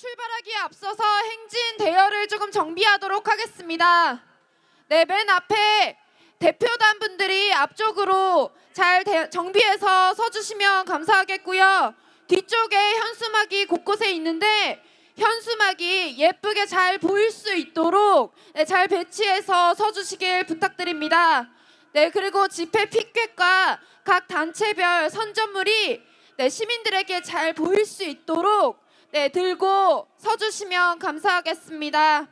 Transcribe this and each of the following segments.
출발하기에 앞서서 행진 대열을 조금 정비하도록 하겠습니다. 네, 맨 앞에 대표단 분들이 앞쪽으로 잘 정비해서 서주시면 감사하겠고요. 뒤쪽에 현수막이 곳곳에 있는데 현수막이 예쁘게 잘 보일 수 있도록 잘 배치해서 서주시길 부탁드립니다. 네, 그리고 집회 피켓과 각 단체별 선전물이 시민들에게 잘 보일 수 있도록 들고 서주시면 감사하겠습니다.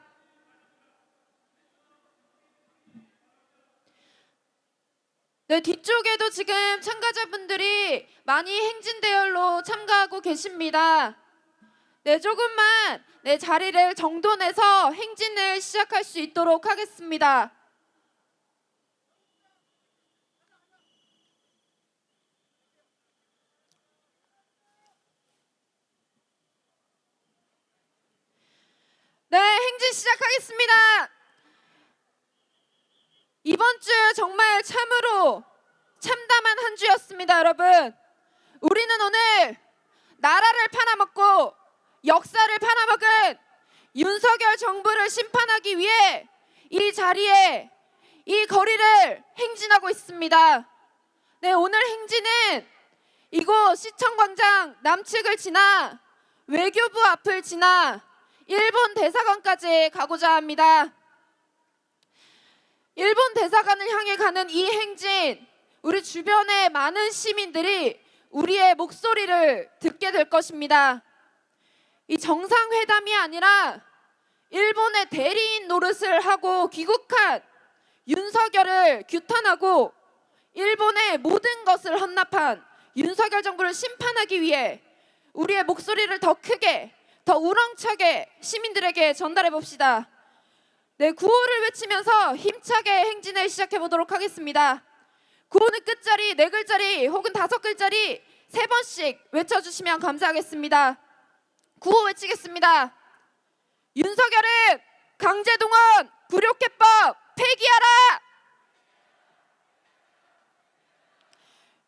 네, 뒤쪽에도 지금 참가자분들이 많이 행진대열로 참가하고 계십니다. 네, 조금만 자리를 정돈해서 행진을 시작할 수 있도록 하겠습니다. 네, 행진 시작하겠습니다. 이번 주 정말 참으로 참담한 한 주였습니다, 여러분. 우리는 오늘 나라를 팔아먹고 역사를 팔아먹은 윤석열 정부를 심판하기 위해 이 자리에 이 거리를 행진하고 있습니다. 네, 오늘 행진은 이곳 시청광장 남측을 지나 외교부 앞을 지나 일본 대사관까지 가고자 합니다. 일본 대사관을 향해 가는 이 행진, 우리 주변의 많은 시민들이 우리의 목소리를 듣게 될 것입니다. 이 정상회담이 아니라 일본의 대리인 노릇을 하고 귀국한 윤석열을 규탄하고 일본의 모든 것을 헌납한 윤석열 정부를 심판하기 위해 우리의 목소리를 더 크게, 더 우렁차게 시민들에게 전달해 봅시다. 네, 구호를 외치면서 힘차게 행진을 시작해 보도록 하겠습니다. 구호는 끝자리 4글자리 혹은 5글자리 3번씩 외쳐주시면 감사하겠습니다. 구호 외치겠습니다. 윤석열은 강제동원 굴욕해법 폐기하라!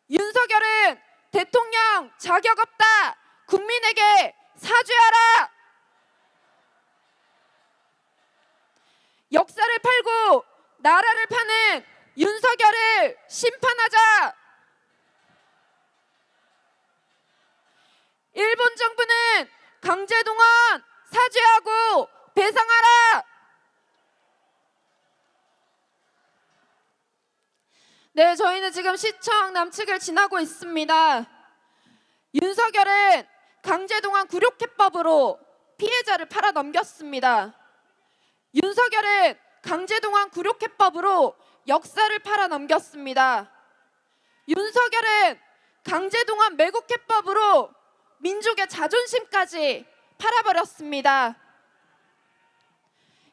윤석열은 대통령 자격 없다! 국민에게 사죄하라! 역사를 팔고 나라를 파는 윤석열을 심판하자! 일본 정부는 강제동원 사죄하고 배상하라! 네, 저희는 지금 시청 남측을 지나고 있습니다. 윤석열은 강제동원 굴욕해법으로 피해자를 팔아넘겼습니다. 윤석열은 강제동원 굴욕해법으로 역사를 팔아넘겼습니다. 윤석열은 강제동원 매국해법으로 민족의 자존심까지 팔아버렸습니다.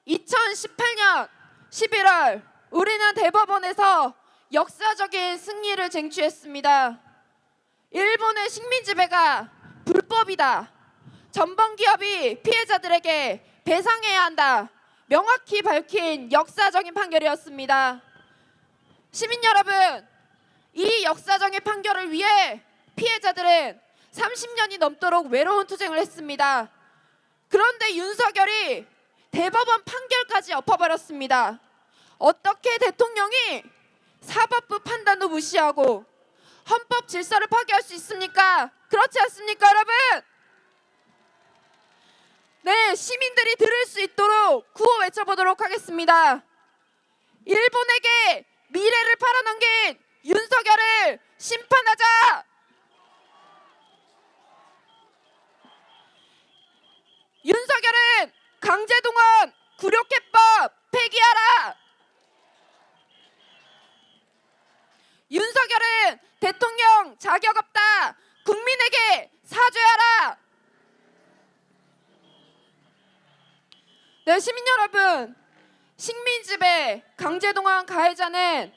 2018년 11월 우리는 대법원에서 역사적인 승리를 쟁취했습니다. 일본의 식민지배가 불법이다. 전범기업이 피해자들에게 배상해야 한다. 명확히 밝힌 역사적인 판결이었습니다. 시민 여러분, 이 역사적인 판결을 위해 피해자들은 30년이 넘도록 외로운 투쟁을 했습니다. 그런데 윤석열이 대법원 판결까지 엎어버렸습니다. 어떻게 대통령이 사법부 판단도 무시하고 헌법 질서를 파괴할 수 있습니까? 그렇지 않습니까, 여러분? 네, 시민들이 들을 수 있도록 구호 외쳐보도록 하겠습니다. 일본에게 미래를 팔아넘긴 윤석열을 심판하자! 윤석열은 강제동원 굴욕해법 폐기하라! 윤석열은 대통령 자격 없다! 국민에게 사죄하라! 네, 시민 여러분, 식민지배 강제동원 가해자는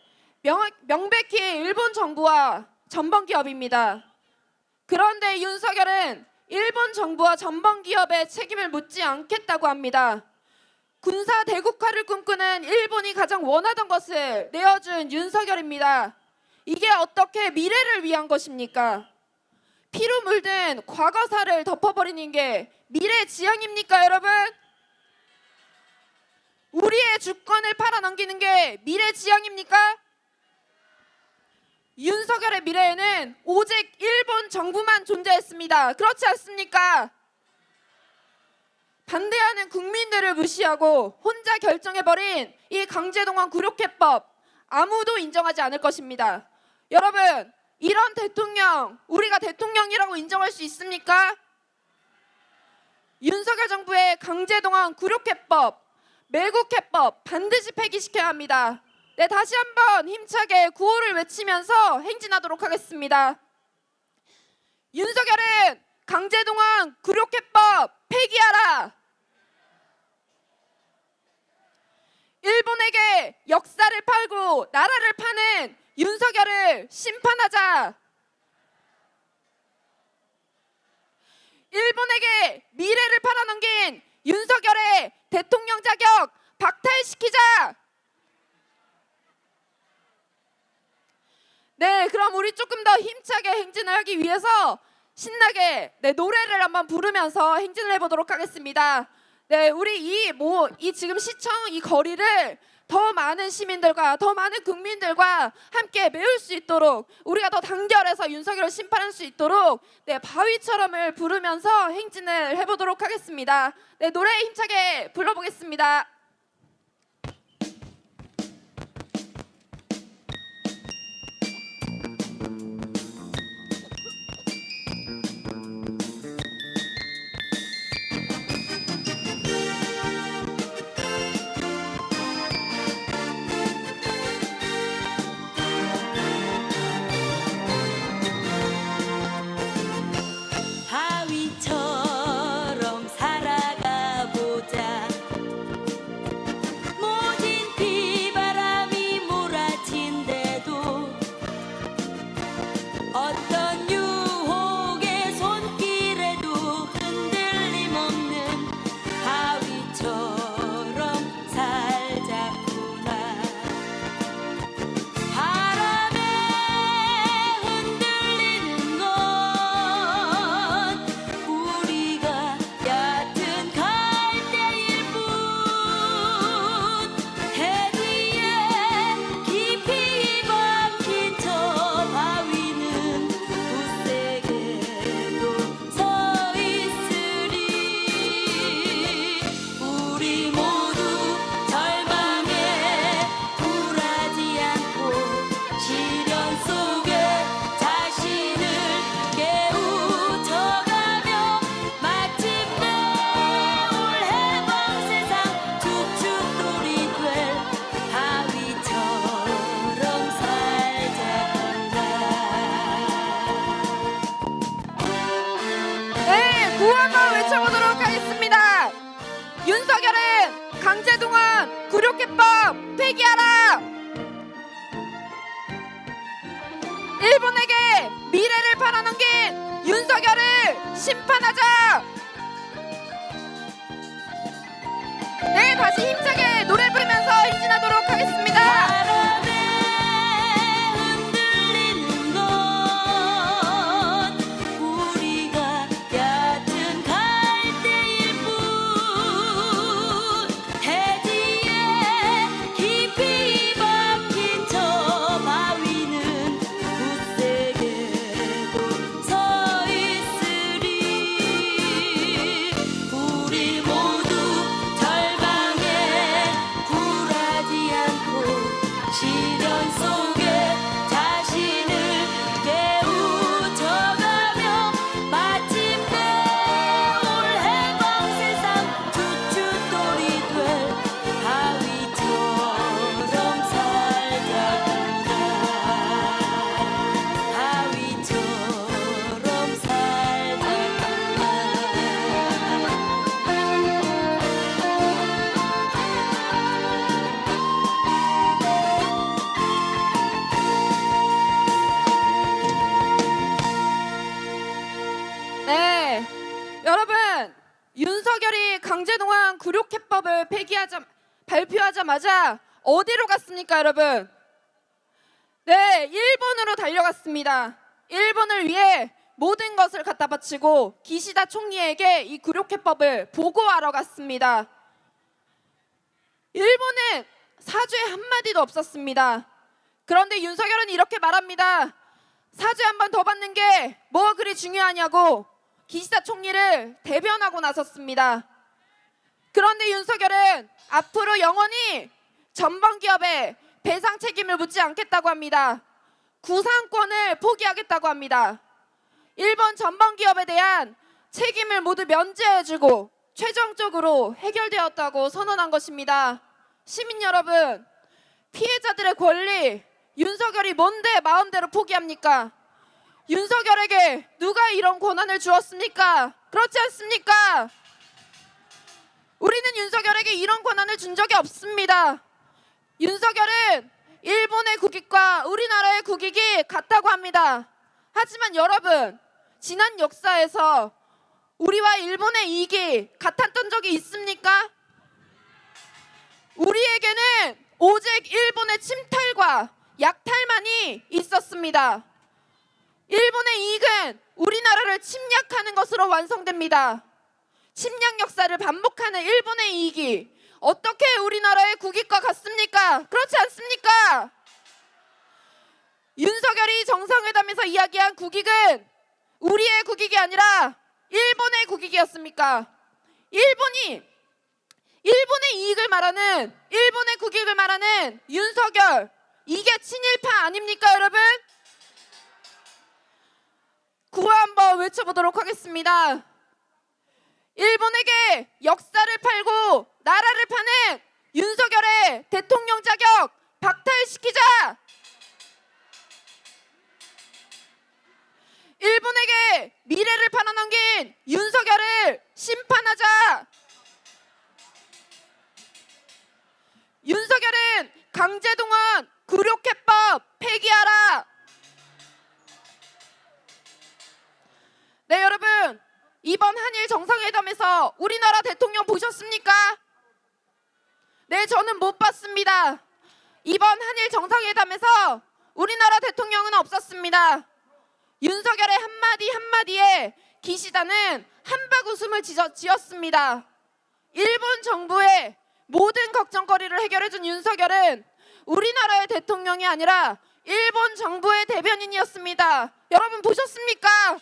명백히 일본 정부와 전범기업입니다. 그런데 윤석열은 일본 정부와 전범기업의 책임을 묻지 않겠다고 합니다. 군사 대국화를 꿈꾸는 일본이 가장 원하던 것을 내어준 윤석열입니다. 이게 어떻게 미래를 위한 것입니까? 피로 물든 과거사를 덮어버리는 게 미래 지향입니까, 여러분? 우리의 주권을 팔아넘기는 게 미래 지향입니까? 윤석열의 미래에는 오직 일본 정부만 존재했습니다. 그렇지 않습니까? 반대하는 국민들을 무시하고 혼자 결정해버린 이 강제동원 굴욕해법, 아무도 인정하지 않을 것입니다. 여러분, 이런 대통령, 우리가 대통령이라고 인정할 수 있습니까? 윤석열 정부의 강제동원 굴욕해법, 매국해법 반드시 폐기시켜야 합니다. 네, 다시 한번 힘차게 구호를 외치면서 행진하도록 하겠습니다. 윤석열은 강제동원 굴욕해법 폐기하라. 일본에게 역사를 팔고 나라를 파는 윤석열을 심판하자. 일본에게 미래를 팔아넘긴 윤석열의 대통령 자격 박탈시키자. 네, 그럼 우리 조금 더 힘차게 행진을 하기 위해서 신나게 노래를 한번 부르면서 행진을 해보도록 하겠습니다. 네, 우리 이 지금 시청 이 거리를 더 많은 시민들과 더 많은 국민들과 함께 메울 수 있도록, 우리가 더 단결해서 윤석열을 심판할 수 있도록 바위처럼을 부르면서 행진을 해보도록 하겠습니다. 네, 노래 힘차게 불러보겠습니다. 구호 한번 외쳐보도록 하겠습니다. 윤석열은 강제동원 굴욕해법 폐기하라. 일본에게 미래를 팔아넘긴 윤석열을 심판하자. 네, 다시 힘차게 노래 부르면서 행진하도록 하겠습니다. 여러분, 윤석열이 강제동원 굴욕해법을 발표하자마자 어디로 갔습니까, 여러분? 네, 일본으로 달려갔습니다. 일본을 위해 모든 것을 갖다 바치고 기시다 총리에게 이 굴욕해법을 보고하러 갔습니다. 일본은 사죄 한마디도 없었습니다. 그런데 윤석열은 이렇게 말합니다. 사죄 한 번 더 받는 게 뭐가 그리 중요하냐고 기시다 총리를 대변하고 나섰습니다. 그런데 윤석열은 앞으로 영원히 전범기업에 배상 책임을 묻지 않겠다고 합니다. 구상권을 포기하겠다고 합니다. 일본 전범기업에 대한 책임을 모두 면제해주고 최종적으로 해결되었다고 선언한 것입니다. 시민 여러분, 피해자들의 권리 윤석열이 뭔데 마음대로 포기합니까? 윤석열에게 누가 이런 권한을 주었습니까? 그렇지 않습니까? 우리는 윤석열에게 이런 권한을 준 적이 없습니다. 윤석열은 일본의 국익과 우리나라의 국익이 같다고 합니다. 하지만 여러분, 지난 역사에서 우리와 일본의 이익이 같았던 적이 있습니까? 우리에게는 오직 일본의 침탈과 약탈만이 있었습니다. 일본의 이익은 우리나라를 침략하는 것으로 완성됩니다. 침략 역사를 반복하는 일본의 이익이 어떻게 우리나라의 국익과 같습니까? 그렇지 않습니까? 윤석열이 정상회담에서 이야기한 국익은 우리의 국익이 아니라 일본의 국익이었습니까? 일본의 이익을 말하는, 일본의 국익을 말하는 윤석열, 이게 친일파 아닙니까, 여러분? 구호 한번 외쳐보도록 하겠습니다. 일본에게 역사를 팔고 나라를 파는 윤석열의 대통령 자격 박탈시키자! 일본에게 미래를 팔아넘긴 윤석열을 심판하자! 윤석열은 강제동원 굴욕해법 폐기하라! 네, 여러분, 이번 한일 정상회담에서 우리나라 대통령 보셨습니까? 네, 저는 못 봤습니다. 이번 한일 정상회담에서 우리나라 대통령은 없었습니다. 윤석열의 한마디 한마디에 기시다는 한바구음을 지었습니다. 일본 정부의 모든 걱정거리를 해결해준 윤석열은 우리나라의 대통령이 아니라 일본 정부의 대변인이었습니다. 여러분 보셨습니까?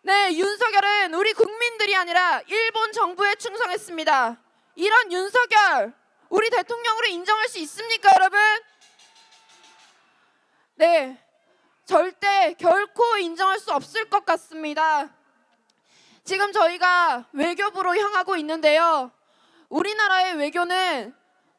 네, 윤석열은 우리 국민들이 아니라 일본 정부에 충성했습니다. 이런 윤석열, 우리 대통령으로 인정할 수 있습니까, 여러분? 네, 절대 결코 인정할 수 없을 것 같습니다. 지금 저희가 외교부로 향하고 있는데요. 우리나라의 외교는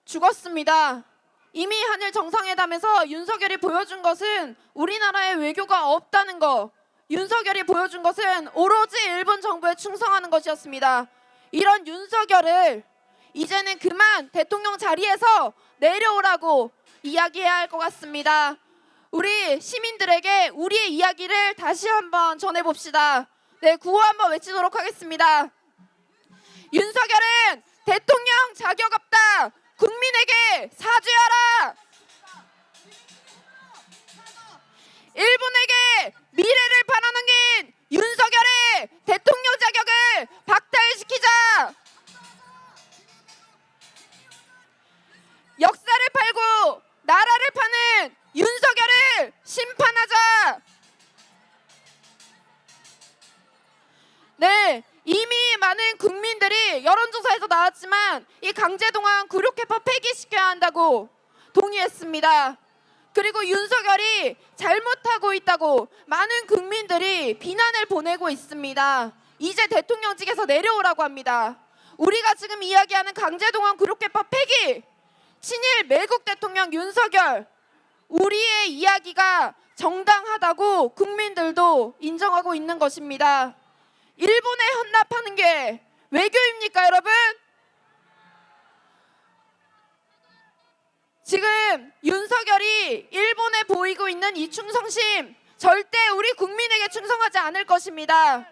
죽었습니다. 이미 한일 정상회담에서 윤석열이 보여준 것은 우리나라의 외교가 없다는 거, 윤석열이 보여준 것은 오로지 일본 정부에 충성하는 것이었습니다. 이런 윤석열을 이제는 그만 대통령 자리에서 내려오라고 이야기해야 할 것 같습니다. 우리 시민들에게 우리의 이야기를 다시 한번 전해봅시다. 네, 구호 한번 외치도록 하겠습니다. 윤석열은 대통령 자격 없다. 국민에게 사죄하라. 일본에게 미래를 팔아넘긴 윤석열의 대통령 자격을 박탈시키자. 역사를 팔고 나라를 파는 윤석열을 심판하자. 네, 이미 많은 국민들이 여론조사에서 나왔지만 이 강제동원 굴욕해법 폐기시켜야 한다고 동의했습니다. 그리고 윤석열이 잘못하고 있다고 많은 국민들이 비난을 보내고 있습니다. 이제 대통령직에서 내려오라고 합니다. 우리가 지금 이야기하는 강제동원 굴욕해법 폐기, 친일 매국 대통령 윤석열, 우리의 이야기가 정당하다고 국민들도 인정하고 있는 것입니다. 일본에 헌납하는 게 외교입니까, 여러분? 지금 윤석열이 일본에 보이고 있는 이 충성심, 절대 우리 국민에게 충성하지 않을 것입니다.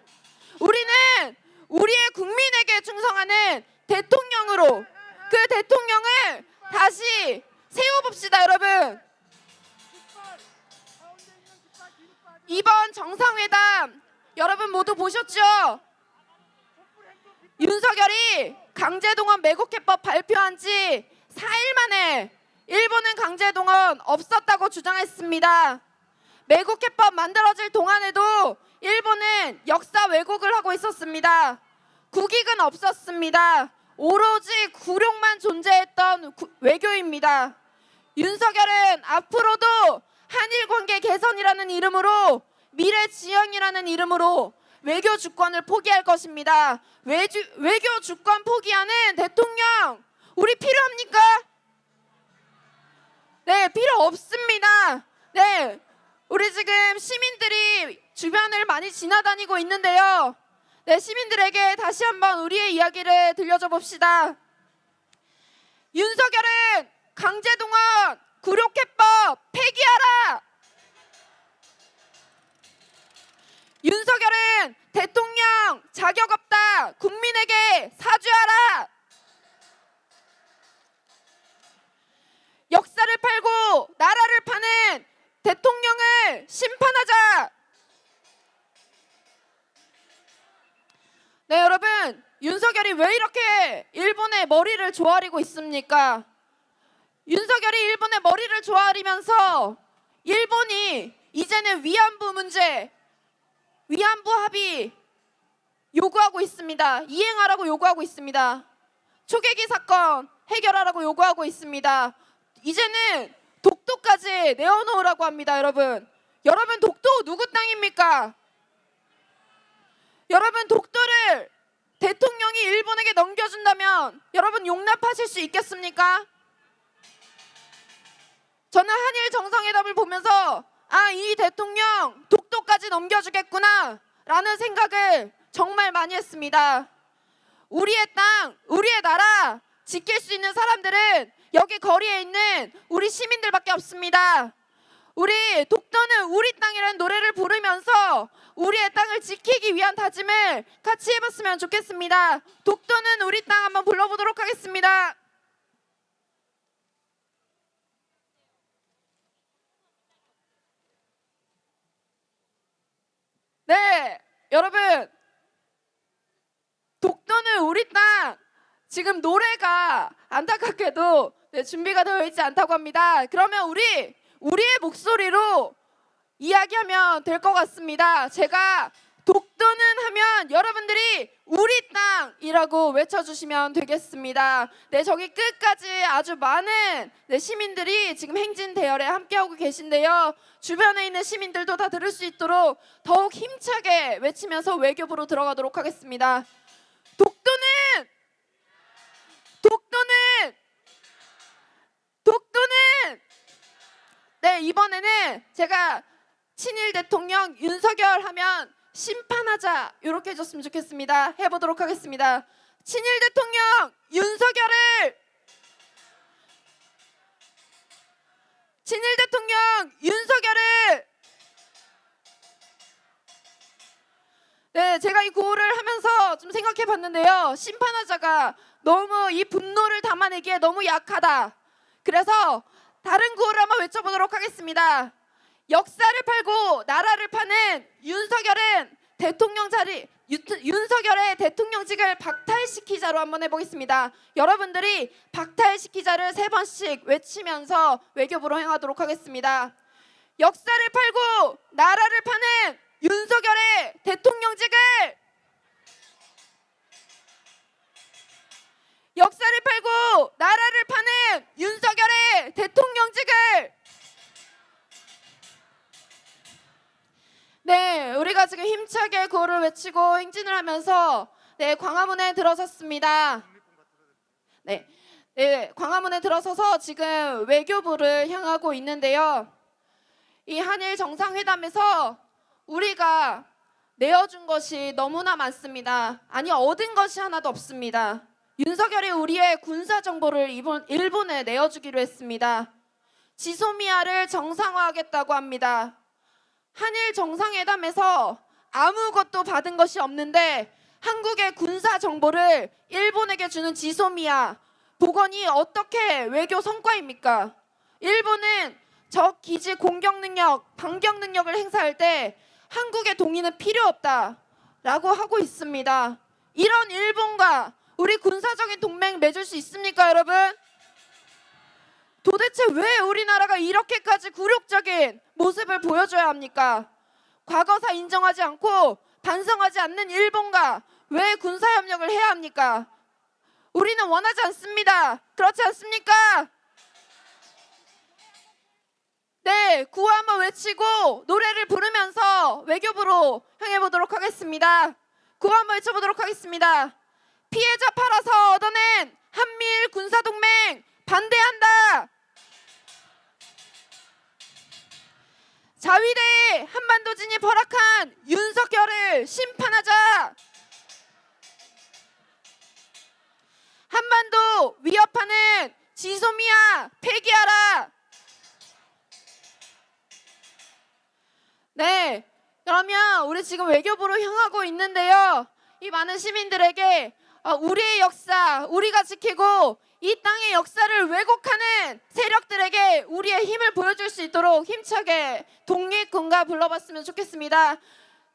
우리는 우리의 국민에게 충성하는 대통령으로 그 대통령을 다시 세워봅시다, 여러분. 이번 정상회담 여러분 모두 보셨죠? 윤석열이 강제동원 매국해법 발표한 지 4일 만에 일본은 강제동원 없었다고 주장했습니다. 매국해법 만들어질 동안에도 일본은 역사 왜곡을 하고 있었습니다. 국익은 없었습니다. 오로지 굴욕만 존재했던 외교입니다. 윤석열은 앞으로도 한일 관계 개선이라는 이름으로 미래 지향이라는 이름으로 외교 주권을 포기할 것입니다. 외교 주권 포기하는 대통령 우리 필요합니까? 네, 필요 없습니다. 네, 우리 지금 시민들이 주변을 많이 지나다니고 있는데요. 네, 시민들에게 다시 한번 우리의 이야기를 들려줘 봅시다. 윤석열은 강제동원 굴욕해법 폐기하라. 윤석열은 대통령 자격 없다. 국민에게 사죄하라. 역사를 팔고 나라를 파는 대통령을 심판하자. 네, 여러분, 윤석열이 왜 이렇게 일본의 머리를 조아리고 있습니까? 윤석열이 일본의 머리를 조아리면서 일본이 이제는 위안부 문제, 위안부 합의 요구하고 있습니다. 이행하라고 요구하고 있습니다. 초계기 사건 해결하라고 요구하고 있습니다. 이제는 독도까지 내어놓으라고 합니다. 여러분 독도 누구 땅입니까? 여러분, 독도를 대통령이 일본에게 넘겨준다면 여러분 용납하실 수 있겠습니까? 저는 한일 정상회담을 보면서 이 대통령 독도까지 넘겨주겠구나 라는 생각을 정말 많이 했습니다. 우리의 땅, 우리의 나라 지킬 수 있는 사람들은 여기 거리에 있는 우리 시민들밖에 없습니다. 우리 독도는 우리 땅이라는 노래를 부르면서 우리의 땅을 지키기 위한 다짐을 같이 해봤으면 좋겠습니다. 독도는 우리 땅 한번 불러보도록 하겠습니다. 네, 여러분, 독도는 우리 땅 지금 노래가 안타깝게도 준비가 되어 있지 않다고 합니다. 그러면 우리의 목소리로 이야기하면 될 것 같습니다. 제가 독도는 하면 여러분들이 우리 땅이라고 외쳐주시면 되겠습니다. 네, 저기 끝까지 아주 많은 시민들이 지금 행진 대열에 함께하고 계신데요. 주변에 있는 시민들도 다 들을 수 있도록 더욱 힘차게 외치면서 외교부로 들어가도록 하겠습니다. 독도는 네, 이번에는 제가 친일 대통령 윤석열 하면 심판하자 이렇게 해줬으면 좋겠습니다. 해보도록 하겠습니다. 친일 대통령 윤석열을 네, 제가 이 구호를 하면서 좀 생각해 봤는데요. 심판하자가 너무 이 분노를 담아내기에 너무 약하다. 그래서 다른 구호를 한번 외쳐보도록 하겠습니다. 역사를 팔고 나라를 파는 윤석열은 윤석열의 대통령직을 박탈시키자로 한번 해보겠습니다. 여러분들이 박탈시키자를 3번씩 외치면서 외교부로 행하도록 하겠습니다. 역사를 팔고 나라를 파는 윤석열의 대통령직을 역사를 팔고 나라를 파는 윤석열의 대통령직을 네, 우리가 지금 힘차게 구호를 외치고 행진을 하면서 광화문에 들어섰습니다. 네, 광화문에 들어서서 지금 외교부를 향하고 있는데요. 이 한일 정상회담에서 우리가 내어준 것이 너무나 많습니다. 아니, 얻은 것이 하나도 없습니다. 윤석열이 우리의 군사 정보를 일본에 내어주기로 했습니다. 지소미아를 정상화하겠다고 합니다. 한일 정상회담에서 아무것도 받은 것이 없는데 한국의 군사 정보를 일본에게 주는 지소미아, 복원이 어떻게 외교 성과입니까? 일본은 적 기지 공격 능력, 반격 능력을 행사할 때 한국의 동의는 필요 없다라고 하고 있습니다. 이런 일본과 우리 군사적인 동맹 맺을 수 있습니까, 여러분? 도대체 왜 우리나라가 이렇게까지 굴욕적인 모습을 보여줘야 합니까? 과거사 인정하지 않고 반성하지 않는 일본과 왜 군사협력을 해야 합니까? 우리는 원하지 않습니다. 그렇지 않습니까? 네, 구호 한번 외치고 노래를 부르면서 외교부로 향해 보도록 하겠습니다. 구호 한번 외쳐보도록 하겠습니다. 피해자 팔아서 얻어낸 한미일 군사동맹 반대한다. 자위대의 한반도진이 벌악한 윤석열을 심판하자. 한반도 위협하는 지소미아 폐기하라. 네, 그러면 우리 지금 외교부로 향하고 있는데요. 이 많은 시민들에게 우리의 역사, 우리가 지키고 이 땅의 역사를 왜곡하는 세력들에게 우리의 힘을 보여줄 수 있도록 힘차게 독립군가 불러봤으면 좋겠습니다.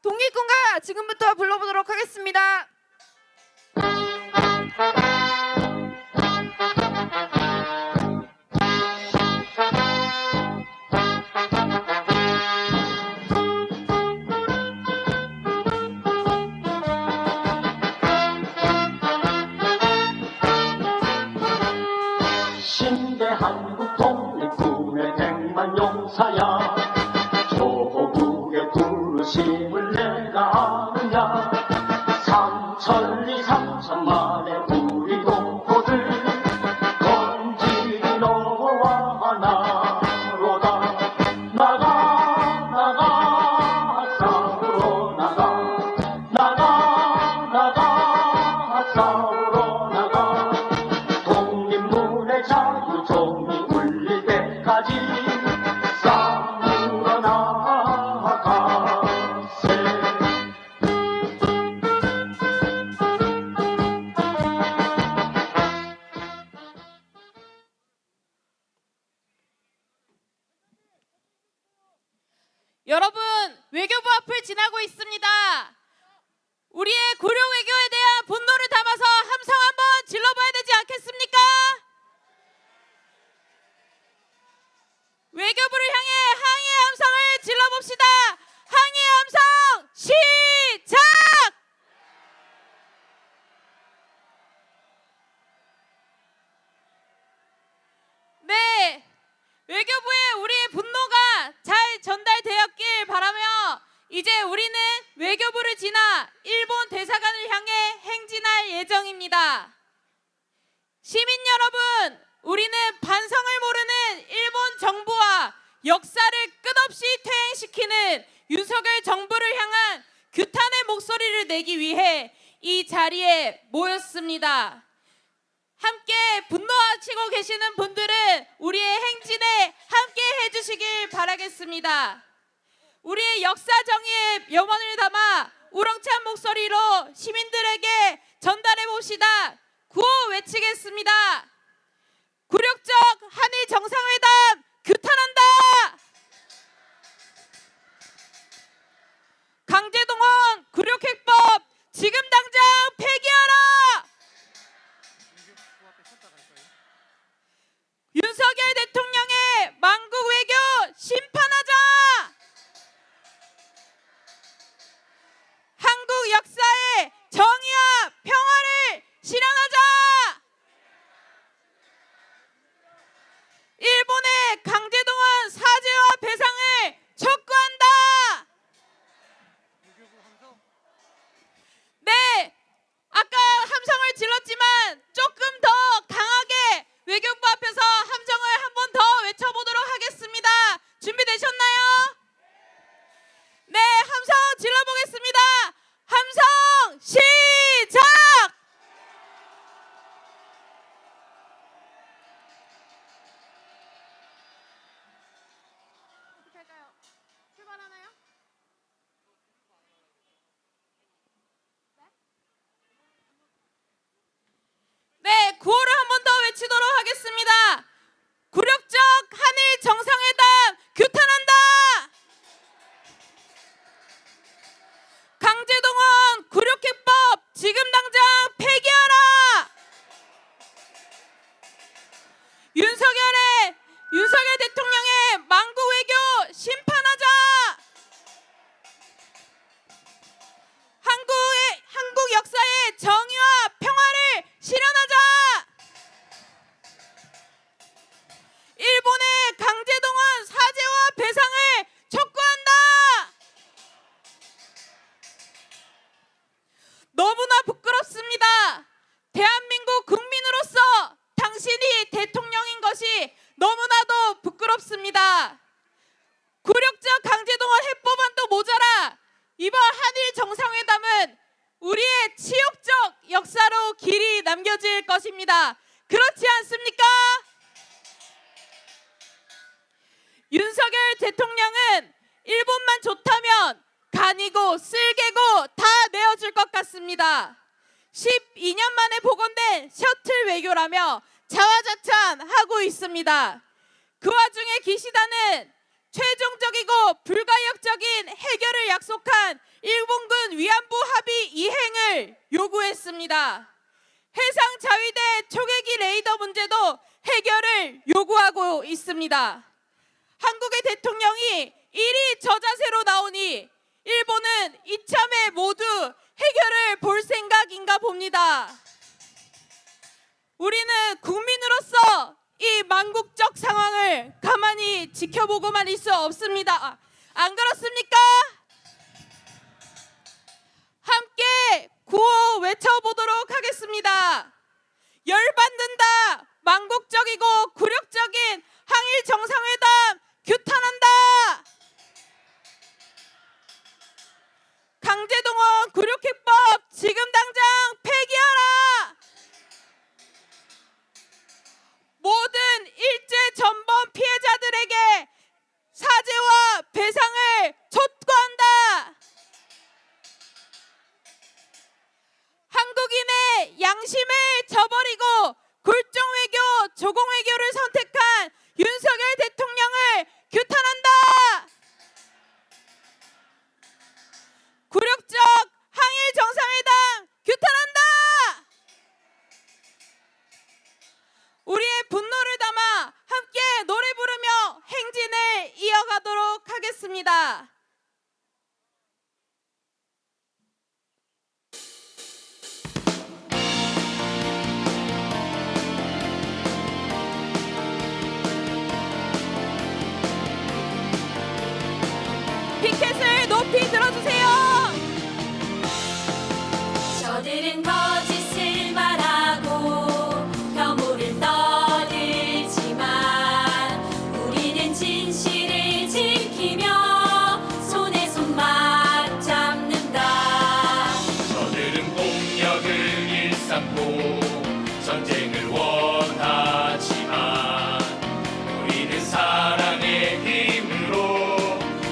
독립군가 지금부터 불러보도록 하겠습니다. 한국 독립군의 백만 용사야, 조국의 부르심을 내가 아느냐. 삼천리 삼천만의 우리 동포들 건지기 너와 하나로다. 나가 나가 싸우러 나가 싸우러 나가. 독립문의 자유 종이 울릴 때까지 싸우러 나가세. 여러분, 외교부 앞을 지나고 있습니다. 우리의 고려 외교에 대한 분노를 담아서 함성 한번 질러봐야 되지 않겠습니까? 외교부를 향해 항의의 함성을 질러봅시다. 항의의 함성 시작! 네, 외교부에 우리의 분노가 잘 전달되었길 바라며 이제 우리는 외교부를 지나 일본 대사관을 향해 행진할 예정입니다. 시민 여러분, 우리는 반성을 모르는 일본 정부와 역사를 끝없이 퇴행시키는 윤석열 정부를 향한 규탄의 목소리를 내기 위해 이 자리에 모였습니다. 함께 분노하시고 계시는 분들은 우리의 행진에 함께 해주시길 바라겠습니다. 우리의 역사 정의의 염원을 담아 우렁찬 목소리로 시민들에게 전달해 봅시다. 구호 외치겠습니다. 굴욕적 한일 정상회담 규탄한다. 강제동원 굴욕해법 지금 당장 폐기하라. 윤석열 대통령의 망국 외교 심판하자. 한국 역사의 정의와 평화를 실현하자. 일본의 강제동원 사죄와 배상을 촉구한다. 네, 아까 함성을 질렀지만 조금 더 강하게 외교부 앞에서 함성을 한 번 더 외쳐보도록 하겠습니다. 준비되셨나요? 네, 함성 질러보겠습니다. 함성 시작! 어떻게 할까요? 출발하나요? 네, 구호를 한 번 더 외치도록 하겠습니다. 굴욕적 한일 정상회담 규탄한다. 길이 남겨질 것입니다. 그렇지 않습니까? 윤석열 대통령은 일본만 좋다면 간이고 쓸개고 다 내어줄 것 같습니다. 12년 만에 복원된 셔틀 외교라며 자화자찬하고 있습니다. 그 와중에 기시다는 최종적이고 불가역적인 해결을 약속한 일본군 위안부 합의 이행을 요구했습니다. 해상 자위대 초계기 레이더 문제도 해결을 요구하고 있습니다. 한국의 대통령이 이리 저자세로 나오니 일본은 이참에 모두 해결을 볼 생각인가 봅니다. 우리는 국민으로서 이 망국적 상황을 가만히 지켜보고만 있을 수 없습니다. 안 그렇습니까? 함께 구호 외쳐보도록 하겠습니다. 열받는다. 망국적이고 굴욕적인 한일 정상회담 규탄한다. 강제동원 굴욕해법 지금 당장 폐기하라. 모든 일제 전범 피해자들에게 사죄와 배상을 촉구한다. 한국인의 양심을 저버리고 굴종 외교, 조공 외교를 선택한 윤석열 대통령을 규탄한다. 굴욕적 항일 정상회담 규탄한다. 우리의 분노를 담아 함께 노래 부르며 행진을 이어가도록 하겠습니다. 피켓을 높이 들어주세요. 저들은 거짓을 말하고 혐오를 떠들지만 우리는 진실을 지키며 손에 손 맞잡는다. 저들은 폭력을 일삼고 전쟁을 원하지만 우리는 사랑의 힘으로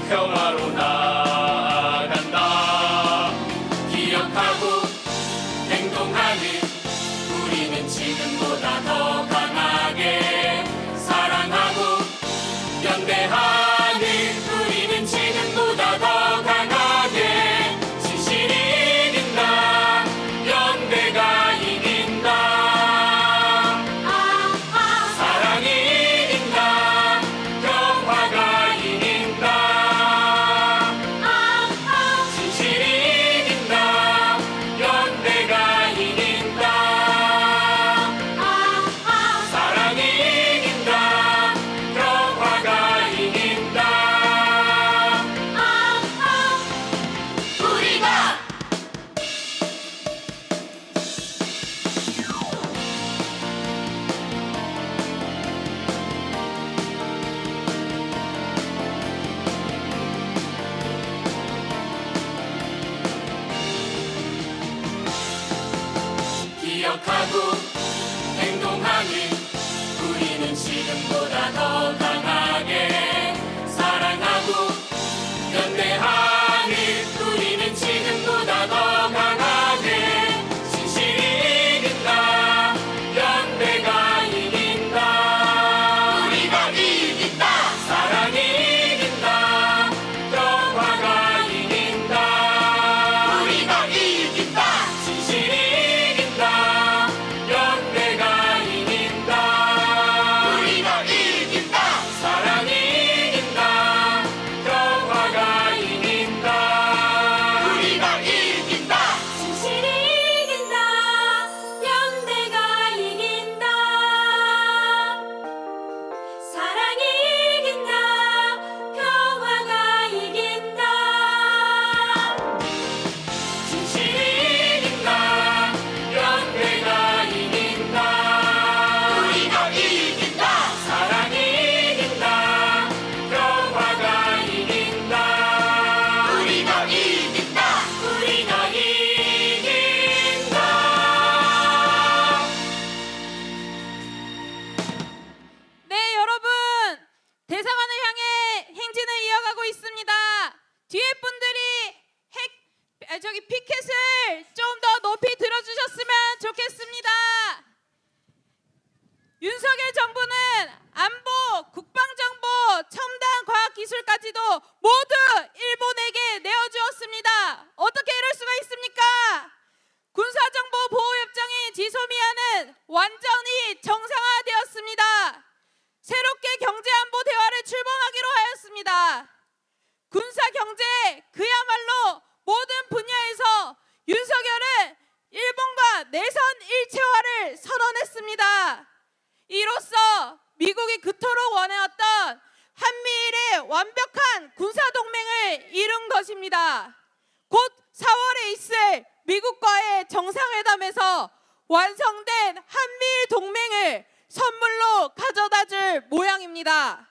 평화로 나아간다. 기억하고 행동하는 우리는 지금보다 더 강하게 사랑하고 연대하는 우리는 지금보다 더 강하게 진실이 이긴다. 연대가 이긴다. 사랑이 이긴다. 평화가 이긴다. 진실이 이긴다. 연대가 이긴다. 사랑이 이긴다. 평화가 이긴다. 우리가 기억하고 행동하는 우리는 지금보다 더 강하게 사랑하고 연대하는 우리는 지금보다 더 강하게 진실이 이긴다. 연대가 이긴다. 우리가 이긴다. 사랑이 이긴다. 평화가 이긴다. 우리가 이긴다. 진실이 이긴다. 연대가 이긴다. 우리가 이긴다. 사랑이 완전히 정상화되었습니다. 새롭게 경제안보 대화를 출범하기로 하였습니다. 군사 경제 그야말로 모든 분야에서 윤석열은 일본과 내선 일체화를 선언했습니다. 이로써 미국이 그토록 원해왔던 한미일의 완벽한 군사동맹을 이룬 것입니다. 곧 4월에 있을 미국과의 정상회담에서 완성된 한미일 동맹을 선물로 가져다 줄 모양입니다.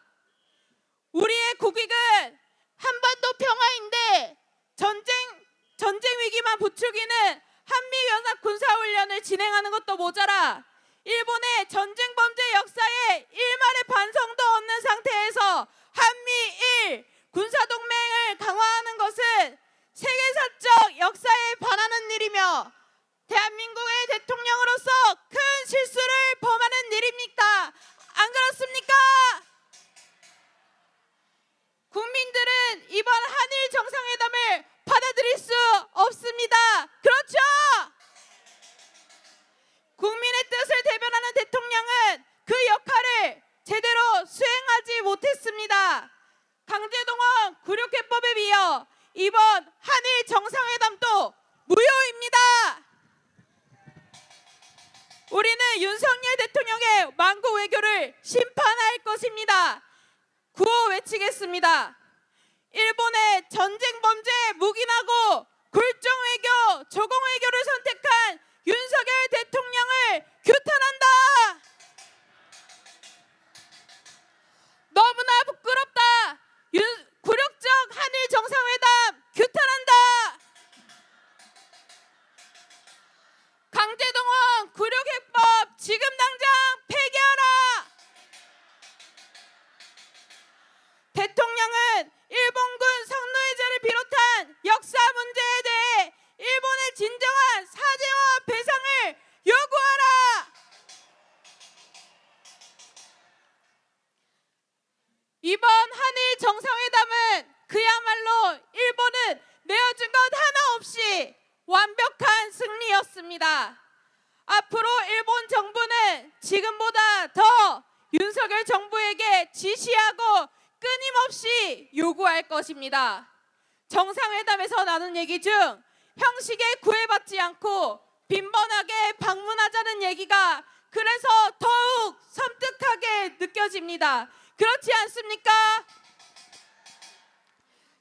우리의 국익은 한반도 평화인데 전쟁 위기만 부추기는 한미연합 군사훈련을 진행하는 것도 모자라 일본의 전쟁 범죄 역사에 일말의 반성도 없는 상태에서 한미일 군사동맹을 강화하는 것은 세계사적 역사에 반하는 일이며 대한민국의 대통령으로서 큰 실수를 범하는 일입니까? 안 그렇습니까? 국민들은 이번 한일 정상회담을 받아들일 수 없습니다. 그렇죠? 국민의 뜻을 대변하는 대통령은 그 역할을 제대로 수행하지 못했습니다. 강제동원 굴욕해법에 이어 이번 한일 정상회담도 무효입니다. 우리는 윤석열 대통령의 망고 외교를 심판할 것입니다. 구호 외치겠습니다. 일본의 전쟁 범죄에 묵인하고 굴종 외교, 조공 외교를 선택한 윤석열 대통령을 규탄한다. 너무나 부끄럽다. 굴욕적 한일 정상회담 규탄한다. 강제동원 굴욕해법 지금 당장 폐기하라. 대통령은 일본군 성노예자를 비롯한 역사 문제에 대해 일본의 진정한 사죄와 배상을 요구하라. 이번 한일 정상회담은 그야말로 일본은 내어준 것 하나 없이 완벽한 승리였습니다. 앞으로 일본 정부는 지금보다 더 윤석열 정부에게 지시하고 끊임없이 요구할 것입니다. 정상회담에서 나눈 얘기 중 형식에 구애받지 않고 빈번하게 방문하자는 얘기가 그래서 더욱 섬뜩하게 느껴집니다. 그렇지 않습니까?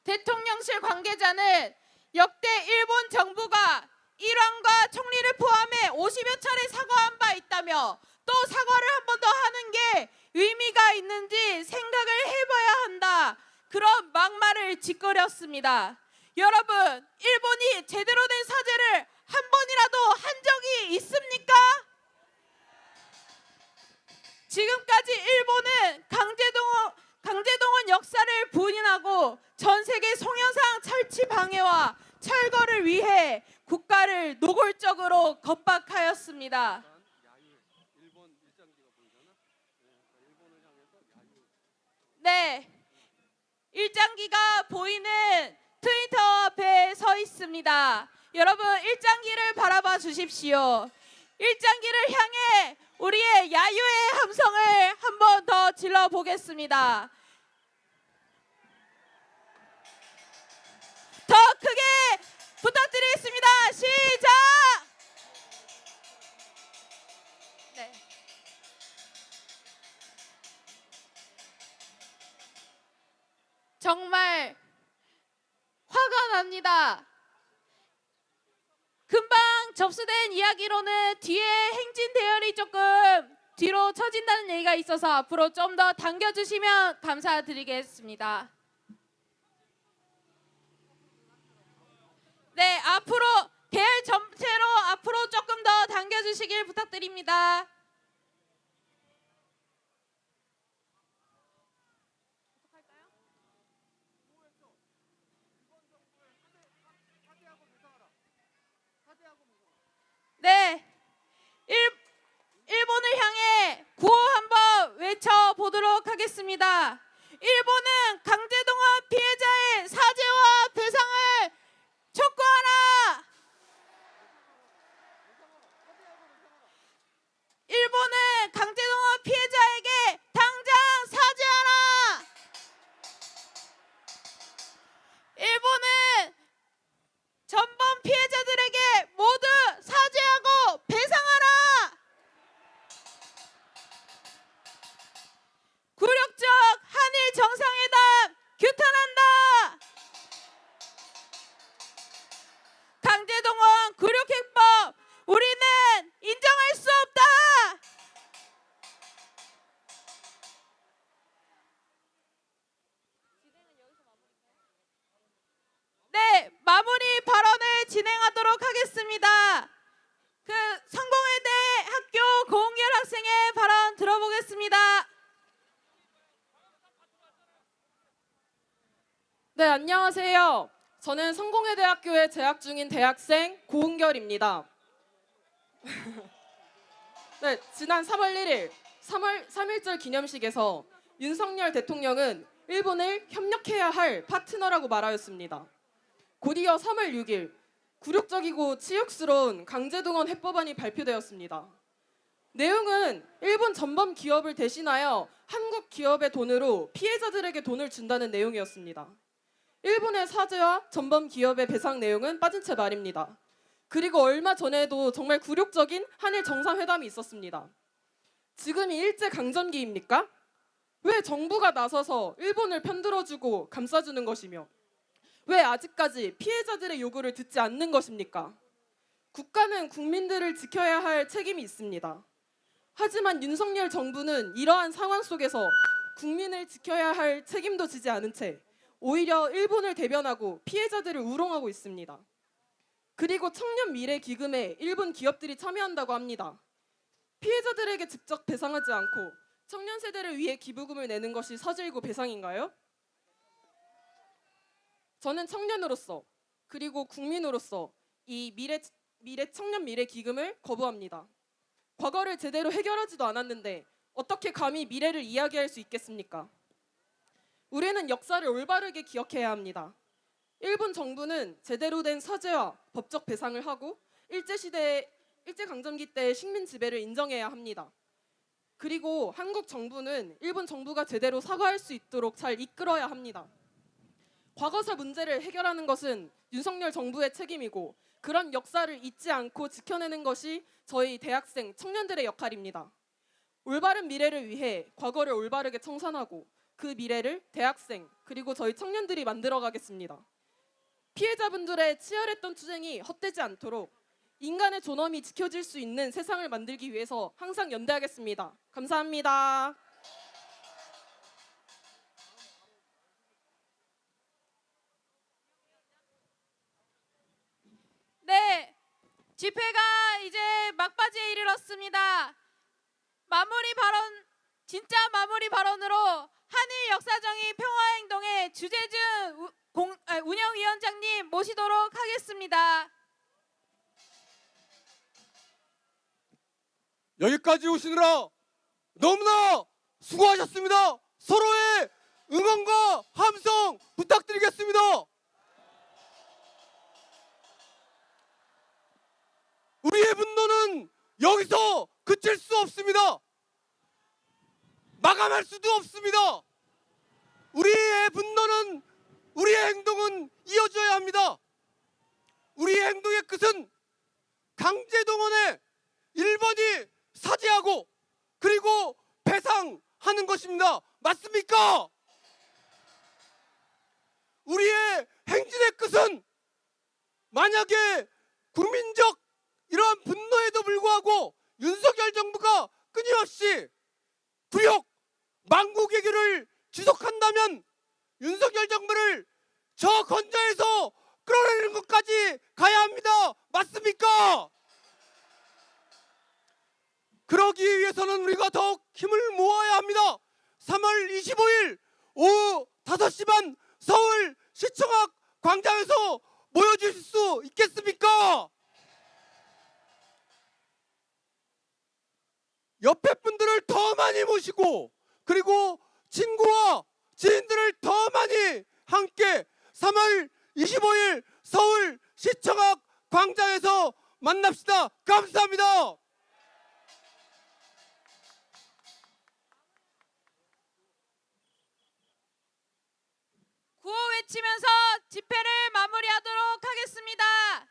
대통령실 관계자는 역대 일본 정부가 일왕과 총리를 포함해 50여 차례 사과한 바 있다며 또 사과를 한 번 더 하는 게 의미가 있는지 생각을 해봐야 한다. 그런 막말을 짓거렸습니다. 여러분, 일본이 제대로 된 사죄를 한 번이라도 한 적이 있습니까? 지금까지 일본은 강제동원 역사를 부인하고 전 세계 송영상 철치 방해와 철거를 위해 국가를 노골적으로 겁박하였습니다. 네, 일장기가 보이는 트윈터 앞에 서 있습니다. 여러분, 일장기를 바라봐 주십시오. 일장기를 향해 우리의 야유의 함성을 한 번 더 질러 보겠습니다. 더 크게 부탁드리겠습니다. 시작! 네. 정말 화가 납니다. 금방 접수된 이야기로는 뒤에 행진 대열이 조금 뒤로 처진다는 얘기가 있어서 앞으로 좀 더 당겨주시면 감사드리겠습니다. 네, 앞으로 대열 전체로 앞으로 조금 더 당겨주시길 부탁드립니다. 네, 일본을 향해 구호 한번 외쳐보도록 하겠습니다. 일본은 강제동원 피해자의 사죄와 배상을 촉구하라. 네, 안녕하세요. 저는 성공회대학교에 재학 중인 대학생 고은결입니다. 네, 지난 3월 1일 3.1절 기념식에서 윤석열 대통령은 일본을 협력해야 할 파트너라고 말하였습니다. 곧이어 3월 6일 굴욕적이고 치욕스러운 강제동원 해법안이 발표되었습니다. 내용은 일본 전범 기업을 대신하여 한국 기업의 돈으로 피해자들에게 돈을 준다는 내용이었습니다. 일본의 사죄와 전범 기업의 배상 내용은 빠진 채 말입니다. 그리고 얼마 전에도 정말 굴욕적인 한일 정상회담이 있었습니다. 지금이 일제강점기입니까? 왜 정부가 나서서 일본을 편들어주고 감싸주는 것이며 왜 아직까지 피해자들의 요구를 듣지 않는 것입니까? 국가는 국민들을 지켜야 할 책임이 있습니다. 하지만 윤석열 정부는 이러한 상황 속에서 국민을 지켜야 할 책임도 지지 않은 채 오히려 일본을 대변하고 피해자들을 우롱하고 있습니다. 그리고 청년 미래 기금에 일본 기업들이 참여한다고 합니다. 피해자들에게 직접 배상하지 않고 청년 세대를 위해 기부금을 내는 것이 서질고 배상인가요? 저는 청년으로서 그리고 국민으로서 이 청년 미래 기금을 거부합니다. 과거를 제대로 해결하지도 않았는데 어떻게 감히 미래를 이야기할 수 있겠습니까? 우리는 역사를 올바르게 기억해야 합니다. 일본 정부는 제대로 된 사죄와 법적 배상을 하고 일제강점기 때의 식민 지배를 인정해야 합니다. 그리고 한국 정부는 일본 정부가 제대로 사과할 수 있도록 잘 이끌어야 합니다. 과거사 문제를 해결하는 것은 윤석열 정부의 책임이고 그런 역사를 잊지 않고 지켜내는 것이 저희 대학생 청년들의 역할입니다. 올바른 미래를 위해 과거를 올바르게 청산하고 그 미래를 대학생 그리고 저희 청년들이 만들어가겠습니다. 피해자분들의 치열했던 투쟁이 헛되지 않도록 인간의 존엄이 지켜질 수 있는 세상을 만들기 위해서 항상 연대하겠습니다. 감사합니다. 네, 집회가 이제 막바지에 이르렀습니다. 진짜 마무리 발언으로 한일 역사정의 평화행동의 주재준 운영위원장님 모시도록 하겠습니다. 여기까지 오시느라 너무나 수고하셨습니다. 서로의 응원과 함성 부탁드리겠습니다. 우리의 분노는 여기서 그칠 수 없습니다. 마감할 수도 없습니다. 우리의 분노는, 우리의 행동은 이어져야 합니다. 우리의 행동의 끝은 강제동원에 일본이 사죄하고 그리고 배상하는 것입니다. 맞습니까? 우리의 행진의 끝은 만약에 국민적 이러한 분노에도 불구하고 윤석열 정부가 끊임없이 굴욕, 망국외교를 지속한다면 윤석열 정부를 저 건자에서 끌어내리는 것까지 가야 합니다. 맞습니까? 그러기 위해서는 우리가 더욱 힘을 모아야 합니다. 3월 25일 오후 5시 반 서울 시청 앞 광장에서 모여주실 수 있겠습니까? 옆에 분들을 더 많이 모시고 그리고 친구와 지인들을 더 많이 함께 3월 25일 서울 시청 앞 광장에서 만납시다. 감사합니다. 구호 외치면서 집회를 마무리하도록 하겠습니다.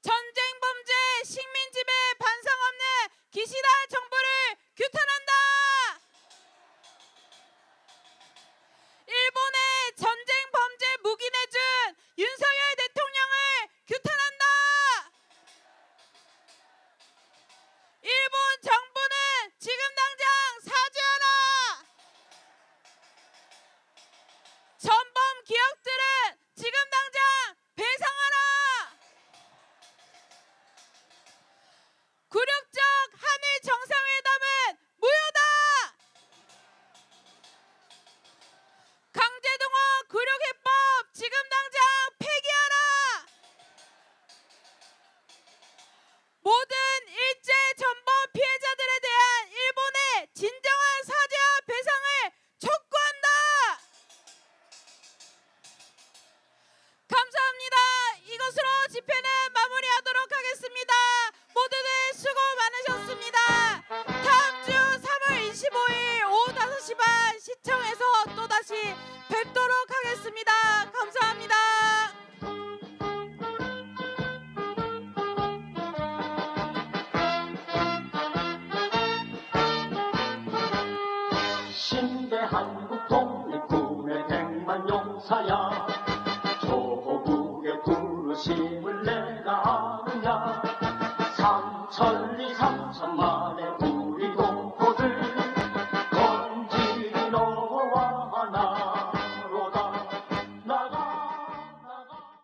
전쟁 범죄, 식민 지배 반성 없는 기시다 정부를 규탄한다. 일본의 전쟁 범죄 무기 내준 윤석열 대통령을 규탄한다. 일본 정부는 지금 당장 사죄하라. 전범 기업들은 지금 당장 배상하라. 굴욕 다시 뵙도록 하겠습니다. 감사합니다. 신대한국